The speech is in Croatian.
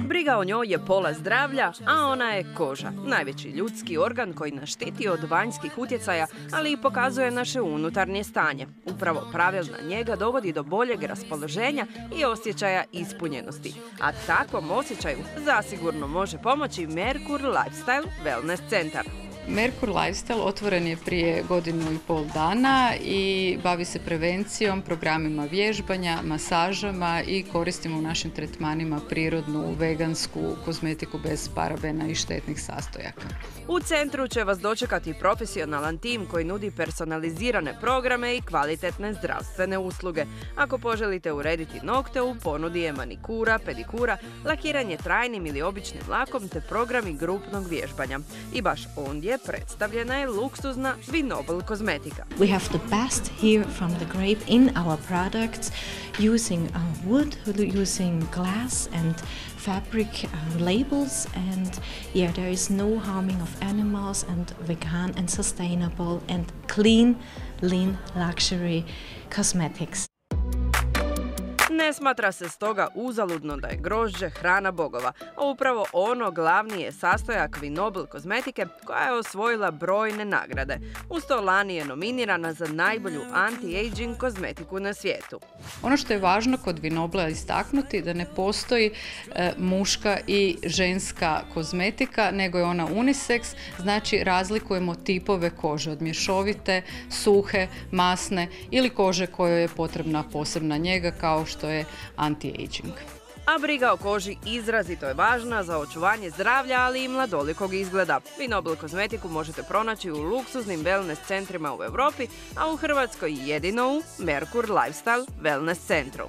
Briga o njoj je pola zdravlja, a ona je koža. Najveći ljudski organ koji nas štiti od vanjskih utjecaja, ali i pokazuje naše unutarnje stanje. Upravo pravilna njega dovodi do boljeg raspoloženja i osjećaja ispunjenosti. A takvom osjećaju zasigurno može pomoći Merkur Lifestyle Wellness centar. Merkur Lifestyle otvoren je prije 1,5 dana i bavi se prevencijom, programima vježbanja, masažama i koristimo u našim tretmanima prirodnu, vegansku kozmetiku bez parabena i štetnih sastojaka. U centru će vas dočekati profesionalan tim koji nudi personalizirane programe i kvalitetne zdravstvene usluge. Ako poželite urediti nokte, u ponudi je manikura, pedikura, lakiranje trajnim ili običnim lakom te programi grupnog vježbanja. I baš ondje predstavljena je luksuzna Vinoble kozmetika. We have the best here from the grape in our products, using wood, using glass and fabric labels, and there is no harming of animals, and vegan and sustainable and clean, lean luxury cosmetics. Ne smatra se stoga uzaludno da je grožđe hrana bogova, a upravo ono glavni je sastojak Vinoble kozmetike koja je osvojila brojne nagrade. Uz to lani je nominirana za najbolju anti-aging kozmetiku na svijetu. Ono što je važno kod Vinoblea istaknuti da ne postoji muška i ženska kozmetika, nego je ona unisex, znači razlikujemo tipove kože od mješovite, suhe, masne ili kože kojoj je potrebna posebna njega kao što je anti-aging. A briga o koži izrazito je važna za očuvanje zdravlja, ali i mladolikog izgleda. Vinoble kozmetiku možete pronaći u luksuznim wellness centrima u Europi, a u Hrvatskoj jedino u Merkur Lifestyle Wellness centru.